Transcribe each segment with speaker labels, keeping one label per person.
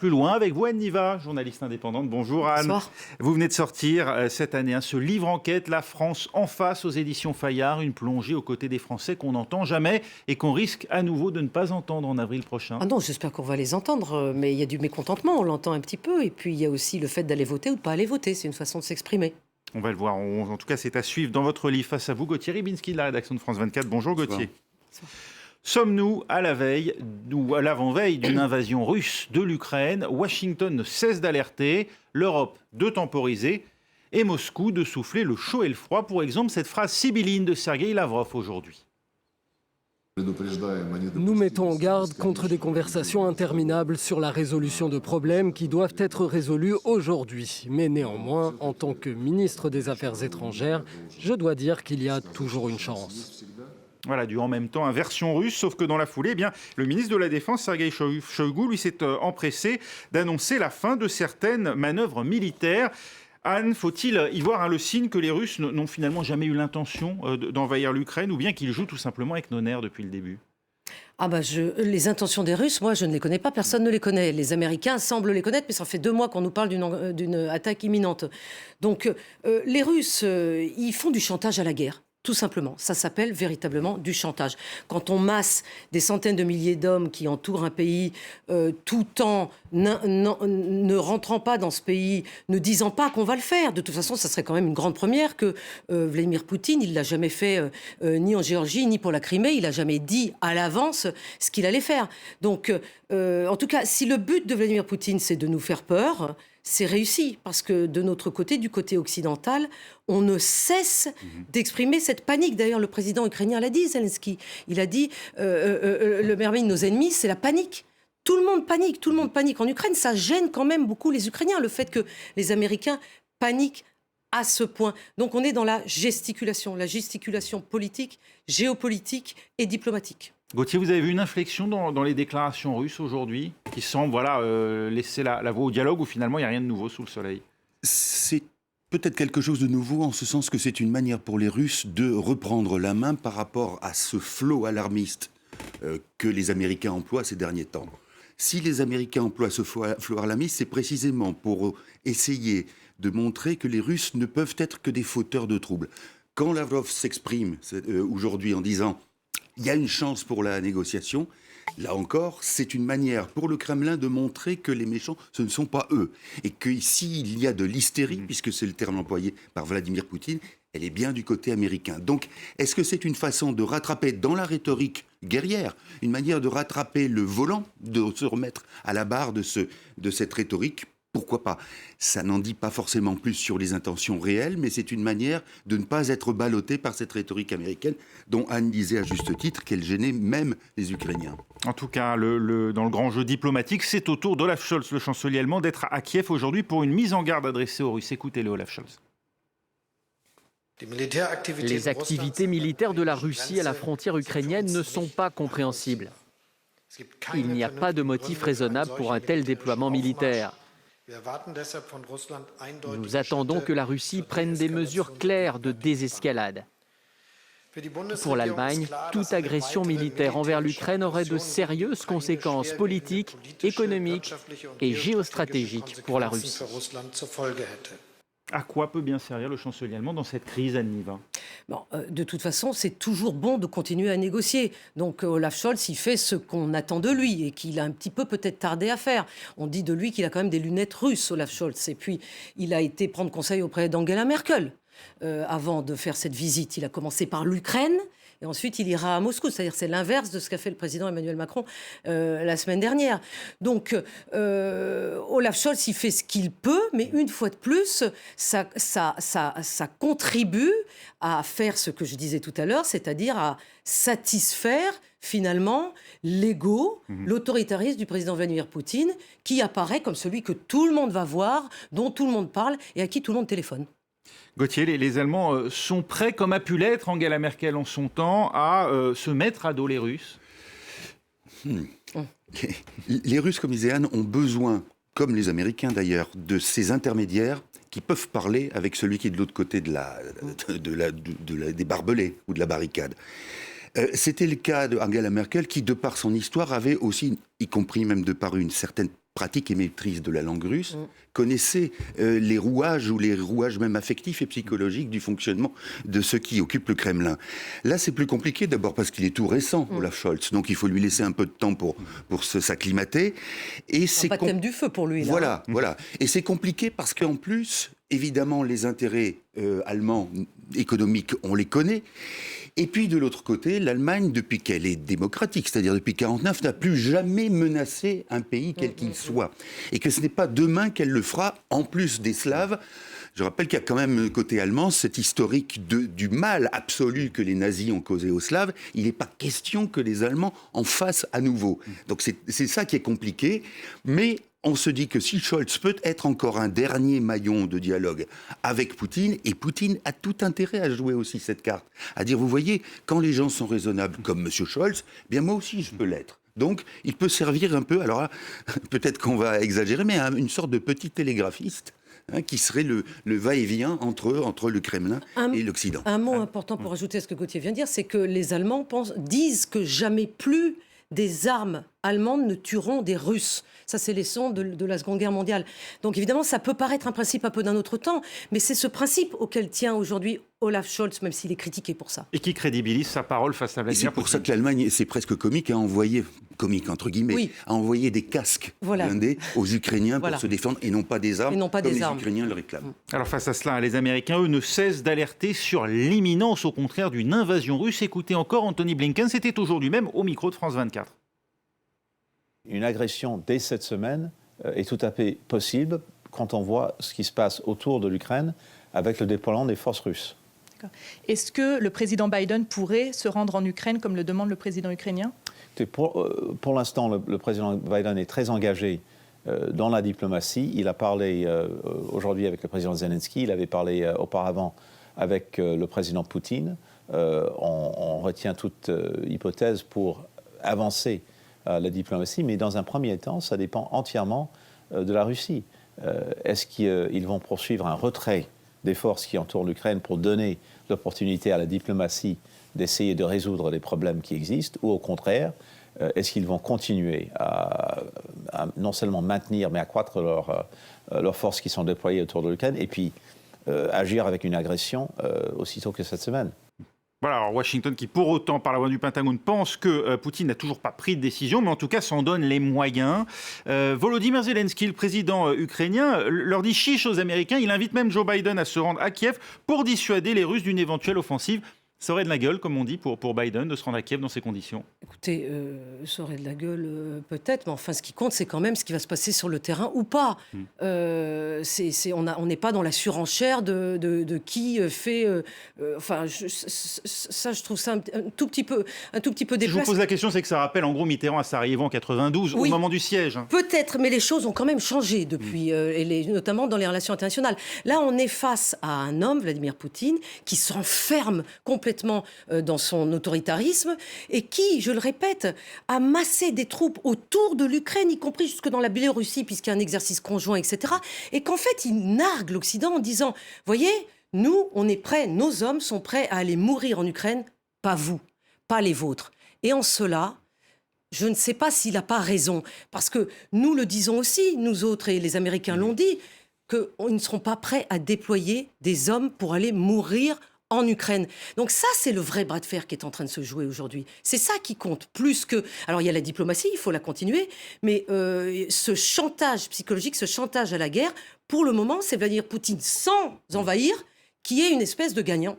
Speaker 1: plus loin avec vous, Anne Niva, journaliste indépendante. Bonjour Anne.
Speaker 2: Bonsoir.
Speaker 1: Vous venez de sortir cette année ce livre enquête, La France en face aux éditions Fayard, une plongée aux côtés des Français qu'on n'entend jamais et qu'on risque à nouveau de ne pas entendre en avril prochain.
Speaker 2: Ah non, j'espère qu'on va les entendre, mais il y a du mécontentement, on l'entend un petit peu, et puis il y a aussi le fait d'aller voter ou de ne pas aller voter, c'est une façon de s'exprimer.
Speaker 1: On va le voir, en tout cas c'est à suivre dans votre livre. Face à vous, Gauthier Ribinski de la rédaction de France 24. Bonjour Gauthier.
Speaker 2: Bonsoir.
Speaker 1: Sommes-nous à la veille ou à l'avant-veille d'une invasion russe de l'Ukraine? Washington ne cesse d'alerter, l'Europe de temporiser et Moscou de souffler le chaud et le froid. Pour exemple, cette phrase sibylline de Sergueï Lavrov aujourd'hui.
Speaker 3: Nous mettons en garde contre des conversations interminables sur la résolution de problèmes qui doivent être résolus aujourd'hui. Mais néanmoins, en tant que ministre des Affaires étrangères, je dois dire qu'il y a toujours une chance.
Speaker 1: Voilà, du en même temps, version russe, sauf que dans la foulée, le ministre de la Défense, Sergueï Shoigu, lui s'est empressé d'annoncer la fin de certaines manœuvres militaires. Anne, faut-il y voir le signe que les Russes n'ont finalement jamais eu l'intention d'envahir l'Ukraine ou bien qu'ils jouent tout simplement avec nos nerfs depuis le début?
Speaker 2: Les intentions des Russes, moi, je ne les connais pas, personne ne les connaît. Les Américains semblent les connaître, mais ça fait 2 mois qu'on nous parle d'une attaque imminente. Donc, les Russes, ils font du chantage à la guerre. Tout simplement, ça s'appelle véritablement du chantage. Quand on masse des centaines de milliers d'hommes qui entourent un pays tout en ne rentrant pas dans ce pays, ne disant pas qu'on va le faire. De toute façon, ça serait quand même une grande première que Vladimir Poutine, il ne l'a jamais fait ni en Géorgie, ni pour la Crimée. Il n'a jamais dit à l'avance ce qu'il allait faire. Donc, en tout cas, si le but de Vladimir Poutine, c'est de nous faire peur, c'est réussi, parce que de notre côté, du côté occidental, on ne cesse d'exprimer cette panique. D'ailleurs, le président ukrainien l'a dit, Zelensky. Il a dit le meilleur ennemi de nos ennemis, c'est la panique. Tout le monde panique en Ukraine. Ça gêne quand même beaucoup les Ukrainiens, le fait que les Américains paniquent à ce point. Donc on est dans la gesticulation politique, géopolitique et diplomatique.
Speaker 1: Gauthier, vous avez vu une inflexion dans les déclarations russes aujourd'hui qui semble laisser la voie au dialogue où finalement il n'y a rien de nouveau sous le soleil?
Speaker 4: C'est peut-être quelque chose de nouveau en ce sens que c'est une manière pour les Russes de reprendre la main par rapport à ce flot alarmiste que les Américains emploient ces derniers temps. Si les Américains emploient ce flot alarmiste, c'est précisément pour essayer de montrer que les Russes ne peuvent être que des fauteurs de troubles. Quand Lavrov s'exprime aujourd'hui en disant « il y a une chance pour la négociation », là encore, c'est une manière pour le Kremlin de montrer que les méchants, ce ne sont pas eux. Et que s'il y a de l'hystérie, puisque c'est le terme employé par Vladimir Poutine, elle est bien du côté américain. Donc, est-ce que c'est une façon de rattraper dans la rhétorique guerrière, une manière de rattraper le volant, de se remettre à la barre de cette rhétorique? Pourquoi pas? Ça n'en dit pas forcément plus sur les intentions réelles, mais c'est une manière de ne pas être ballotté par cette rhétorique américaine dont Anne disait à juste titre qu'elle gênait même les Ukrainiens.
Speaker 1: En tout cas, dans le grand jeu diplomatique, c'est au tour d'Olaf Scholz, le chancelier allemand, d'être à Kiev aujourd'hui pour une mise en garde adressée aux Russes. Écoutez-le, Olaf Scholz.
Speaker 5: Les activités militaires de la Russie à la frontière ukrainienne ne sont pas compréhensibles. Il n'y a pas de motif raisonnable pour un tel déploiement militaire. Nous attendons que la Russie prenne des mesures claires de désescalade. Pour l'Allemagne, toute agression militaire envers l'Ukraine aurait de sérieuses conséquences politiques, économiques et géostratégiques pour la Russie.
Speaker 1: À quoi peut bien servir le chancelier allemand dans cette crise, Anne Niva?
Speaker 2: De toute façon, c'est toujours bon de continuer à négocier. Donc Olaf Scholz, il fait ce qu'on attend de lui et qu'il a un petit peu peut-être tardé à faire. On dit de lui qu'il a quand même des lunettes russes, Olaf Scholz. Et puis, il a été prendre conseil auprès d'Angela Merkel avant de faire cette visite. Il a commencé par l'Ukraine. Et ensuite, il ira à Moscou. C'est-à-dire c'est l'inverse de ce qu'a fait le président Emmanuel Macron la semaine dernière. Donc, Olaf Scholz, il fait ce qu'il peut, mais une fois de plus, ça contribue à faire ce que je disais tout à l'heure, c'est-à-dire à satisfaire finalement l'ego, l'autoritarisme du président Vladimir Poutine, qui apparaît comme celui que tout le monde va voir, dont tout le monde parle et à qui tout le monde téléphone.
Speaker 1: Gauthier, les Allemands sont prêts, comme a pu l'être Angela Merkel en son temps, à se mettre à dos les Russes?
Speaker 4: Les Russes, comme disait Anne, ont besoin, comme les Américains d'ailleurs, de ces intermédiaires qui peuvent parler avec celui qui est de l'autre côté des barbelés ou de la barricade. C'était le cas d'Angela Merkel qui, de par son histoire, avait aussi, y compris même de par une certaine pratique et maîtrise de la langue russe, connaissait les rouages ou les rouages même affectifs et psychologiques du fonctionnement de ceux qui occupent le Kremlin. Là, c'est plus compliqué, d'abord parce qu'il est tout récent, Olaf Scholz, donc il faut lui laisser un peu de temps pour s'acclimater. Et
Speaker 2: c'est un baptême du feu pour lui. Là.
Speaker 4: Voilà. Et c'est compliqué parce qu'en plus, évidemment, les intérêts allemands économiques, on les connaît. Et puis, de l'autre côté, l'Allemagne, depuis qu'elle est démocratique, c'est-à-dire depuis 1949, n'a plus jamais menacé un pays quel qu'il soit. Et que ce n'est pas demain qu'elle le fera, en plus des Slaves. Je rappelle qu'il y a quand même, côté allemand, cet historique du mal absolu que les nazis ont causé aux Slaves. Il n'est pas question que les Allemands en fassent à nouveau. Donc c'est ça qui est compliqué. Mais on se dit que si Scholz peut être encore un dernier maillon de dialogue avec Poutine, et Poutine a tout intérêt à jouer aussi cette carte, à dire, vous voyez, quand les gens sont raisonnables comme M. Scholz, bien moi aussi je peux l'être. Donc il peut servir un peu, alors là, peut-être qu'on va exagérer, mais une sorte de petit télégraphiste, qui serait le va-et-vient entre le Kremlin et l'Occident.
Speaker 2: Un mot important pour ajouter à ce que Gauthier vient de dire, c'est que les Allemands disent que jamais plus des armes allemandes ne tueront des Russes. Ça, c'est les sons de la Seconde Guerre mondiale. Donc évidemment, ça peut paraître un principe un peu d'un autre temps, mais c'est ce principe auquel tient aujourd'hui Olaf Scholz, même s'il est critiqué pour ça.
Speaker 1: Et qui crédibilise sa parole face à Vladimir Poutine.
Speaker 4: C'est pour ça que l'Allemagne, c'est presque comique, a envoyé, comique entre guillemets, a envoyé des casques blindés aux Ukrainiens pour se défendre, et non pas des armes, comme les Ukrainiens le réclament.
Speaker 1: Alors face à cela, les Américains, eux, ne cessent d'alerter sur l'imminence, au contraire, d'une invasion russe. Écoutez encore Anthony Blinken, c'était aujourd'hui même au micro de France 24.
Speaker 6: Une agression dès cette semaine est tout à fait possible quand on voit ce qui se passe autour de l'Ukraine avec le déploiement des forces russes.
Speaker 7: Est-ce que le président Biden pourrait se rendre en Ukraine comme le demande le président ukrainien ?
Speaker 6: Pour l'instant, le président Biden est très engagé dans la diplomatie. Il a parlé aujourd'hui avec le président Zelensky, il avait parlé auparavant avec le président Poutine. On retient toute hypothèse pour avancer la diplomatie, mais dans un premier temps, ça dépend entièrement de la Russie. Est-ce qu'ils vont poursuivre un retrait des forces qui entourent l'Ukraine pour donner l'opportunité à la diplomatie d'essayer de résoudre les problèmes qui existent, ou au contraire, est-ce qu'ils vont continuer à non seulement maintenir, mais accroître leurs forces qui sont déployées autour de l'Ukraine, et puis agir avec une agression aussitôt que cette semaine?
Speaker 1: Voilà, alors Washington qui, pour autant, par la voix du Pentagone, pense que Poutine n'a toujours pas pris de décision, mais en tout cas s'en donne les moyens. Volodymyr Zelensky, le président ukrainien, leur dit chiche aux Américains. Il invite même Joe Biden à se rendre à Kiev pour dissuader les Russes d'une éventuelle offensive. Ça aurait de la gueule, comme on dit, pour Biden de se rendre à Kiev dans ces conditions.
Speaker 2: Écoutez, ça aurait de la gueule peut-être, mais enfin ce qui compte, c'est quand même ce qui va se passer sur le terrain ou pas. On n'est pas dans la surenchère de qui fait... ça, je trouve ça un tout petit peu déplacé.
Speaker 1: Si je vous pose la question, c'est que ça rappelle en gros Mitterrand à Sarajevo en 92, au moment du siège.
Speaker 2: Peut-être, mais les choses ont quand même changé depuis, notamment dans les relations internationales. Là, on est face à un homme, Vladimir Poutine, qui s'enferme complètement dans son autoritarisme et qui, je le répète, a massé des troupes autour de l'Ukraine, y compris jusque dans la Biélorussie, puisqu'il y a un exercice conjoint, etc. Et qu'en fait, il nargue l'Occident en disant « Voyez, nous, on est prêts, nos hommes sont prêts à aller mourir en Ukraine, pas vous, pas les vôtres. » Et en cela... je ne sais pas s'il n'a pas raison, parce que nous le disons aussi, nous autres, et les Américains l'ont dit, qu'ils ne seront pas prêts à déployer des hommes pour aller mourir en Ukraine. Donc ça, c'est le vrai bras de fer qui est en train de se jouer aujourd'hui. C'est ça qui compte, plus que... Alors, il y a la diplomatie, il faut la continuer, mais ce chantage psychologique, ce chantage à la guerre, pour le moment, c'est Vladimir Poutine sans envahir, qui est une espèce de gagnant.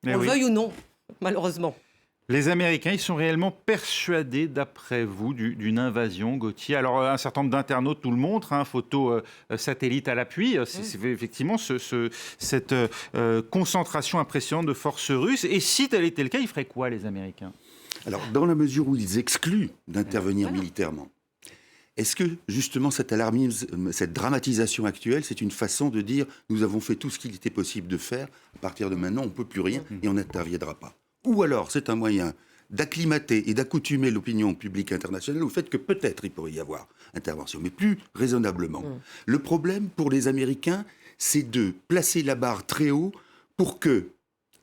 Speaker 2: On le veuille ou non, malheureusement.
Speaker 1: Les Américains, ils sont réellement persuadés, d'après vous, d'une invasion, Gauthier. Alors, un certain nombre d'internautes nous le montrent, photo satellite à l'appui. C'est effectivement cette concentration impressionnante de forces russes. Et si tel était le cas, ils feraient quoi, les Américains ?
Speaker 4: Alors, dans la mesure où ils excluent d'intervenir militairement, est-ce que, justement, cet alarmisme, cette dramatisation actuelle, c'est une façon de dire « nous avons fait tout ce qu'il était possible de faire, à partir de maintenant, on ne peut plus rien et on n'interviendra pas ». Ou alors, c'est un moyen d'acclimater et d'accoutumer l'opinion publique internationale au fait que peut-être il pourrait y avoir intervention, mais plus raisonnablement. Le problème pour les Américains, c'est de placer la barre très haut pour que,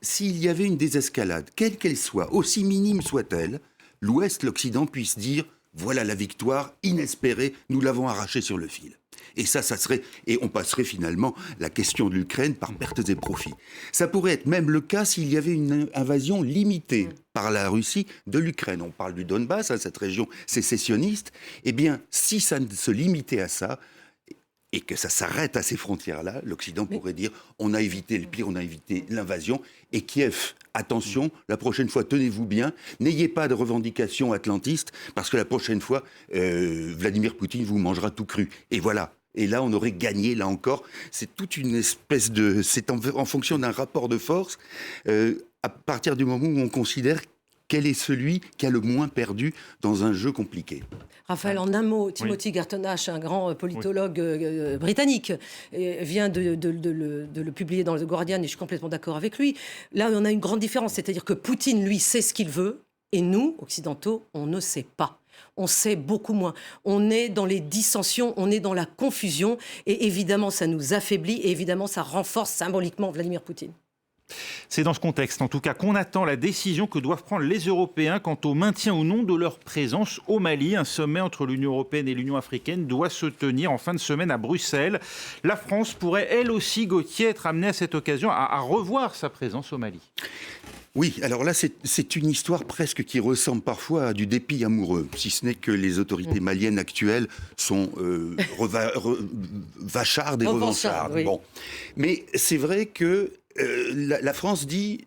Speaker 4: s'il y avait une désescalade, quelle qu'elle soit, aussi minime soit-elle, l'Ouest, l'Occident puisse dire voilà la victoire inespérée, nous l'avons arrachée sur le fil. Et ça serait, et on passerait finalement la question de l'Ukraine par pertes et profits. Ça pourrait être même le cas s'il y avait une invasion limitée par la Russie de l'Ukraine. On parle du Donbass, cette région sécessionniste. Eh bien, si ça ne se limitait à ça, et que ça s'arrête à ces frontières-là, l'Occident pourrait dire on a évité le pire, on a évité l'invasion. Et Kiev, attention, la prochaine fois, tenez-vous bien, n'ayez pas de revendications atlantistes, parce que la prochaine fois, Vladimir Poutine vous mangera tout cru. Et voilà. Et là, on aurait gagné, là encore. C'est toute une espèce de... C'est en fonction d'un rapport de force, à partir du moment où on considère quel est celui qui a le moins perdu dans un jeu compliqué.
Speaker 2: Raphaël, en un mot, Timothy Garton-Ash, un grand politologue britannique, vient de le publier dans The Guardian, et je suis complètement d'accord avec lui. Là, on a une grande différence, c'est-à-dire que Poutine, lui, sait ce qu'il veut, et nous, occidentaux, on ne sait pas. On sait beaucoup moins. On est dans les dissensions, on est dans la confusion, et évidemment, ça nous affaiblit, et évidemment, ça renforce symboliquement Vladimir Poutine.
Speaker 1: C'est dans ce contexte, en tout cas, qu'on attend la décision que doivent prendre les Européens quant au maintien ou non de leur présence au Mali. Un sommet entre l'Union européenne et l'Union africaine doit se tenir en fin de semaine à Bruxelles. La France pourrait, elle aussi, Gauthier, être amenée à cette occasion à revoir sa présence au Mali.
Speaker 4: Oui, alors là, c'est une histoire presque qui ressemble parfois à du dépit amoureux, si ce n'est que les autorités maliennes actuelles sont vachardes et revanchardes. Oui. Bon. Mais c'est vrai que la France dit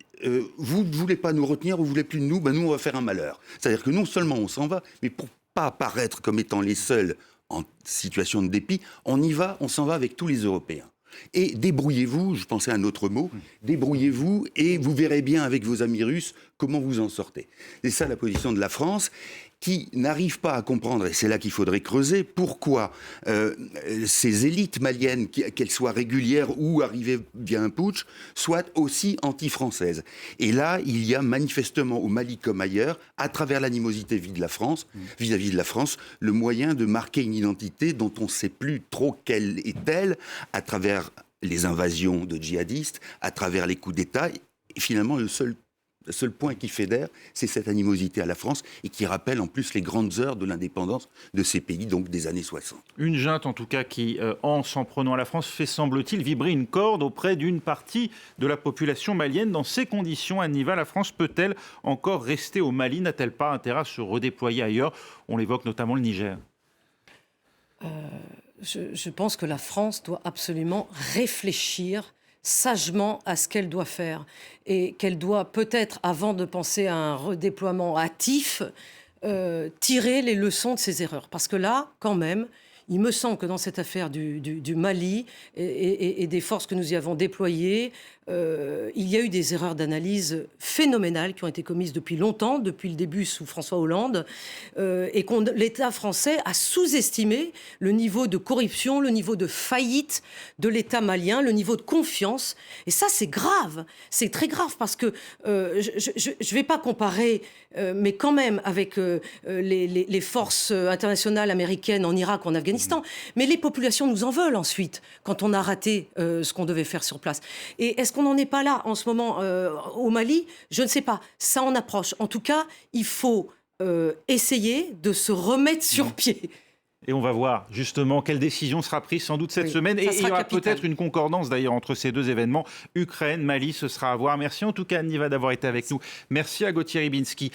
Speaker 4: vous ne voulez pas nous retenir, vous ne voulez plus de nous, ben nous on va faire un malheur. C'est-à-dire que non seulement on s'en va, mais pour pas apparaître comme étant les seuls en situation de dépit, on s'en va avec tous les Européens. Et débrouillez-vous, je pensais à un autre mot, débrouillez-vous et vous verrez bien avec vos amis russes comment vous en sortez. C'est ça la position de la France, qui n'arrive pas à comprendre, et c'est là qu'il faudrait creuser, pourquoi ces élites maliennes, qu'elles soient régulières ou arrivées via un putsch, soient aussi anti-françaises. Et là, il y a manifestement au Mali comme ailleurs, à travers l'animosité vis-à-vis de la France, le moyen de marquer une identité dont on ne sait plus trop quelle est-elle, à travers les invasions de djihadistes, à travers les coups d'État. Et finalement, le seul point qui fédère, c'est cette animosité à la France et qui rappelle en plus les grandes heures de l'indépendance de ces pays, donc des années 60.
Speaker 1: Une junte en tout cas qui, en s'en prenant à la France, fait semble-t-il vibrer une corde auprès d'une partie de la population malienne. Dans ces conditions, Aniva, la France peut-elle encore rester au Mali? N'a-t-elle pas intérêt à se redéployer ailleurs? On évoque notamment le Niger.
Speaker 2: Je pense que la France doit absolument réfléchir sagement à ce qu'elle doit faire et qu'elle doit peut-être, avant de penser à un redéploiement hâtif, tirer les leçons de ses erreurs. Parce que là, quand même, il me semble que dans cette affaire du Mali et des forces que nous y avons déployées, il y a eu des erreurs d'analyse phénoménales qui ont été commises depuis longtemps, depuis le début sous François Hollande, et l'État français a sous-estimé le niveau de corruption, le niveau de faillite de l'État malien, le niveau de confiance. Et ça, c'est grave. C'est très grave parce que je ne vais pas comparer, mais quand même avec les forces internationales américaines en Irak ou en Afghanistan. Mais les populations nous en veulent ensuite quand on a raté ce qu'on devait faire sur place. Et est-ce qu'on n'en est pas là en ce moment au Mali? Je ne sais pas. Ça en approche. En tout cas, il faut essayer de se remettre sur pied.
Speaker 1: Et on va voir justement quelle décision sera prise sans doute cette semaine. Et il y aura peut-être une concordance d'ailleurs entre ces deux événements. Ukraine, Mali, ce sera à voir. Merci en tout cas Aniva d'avoir été avec nous. Merci à Gauthier Rybinski.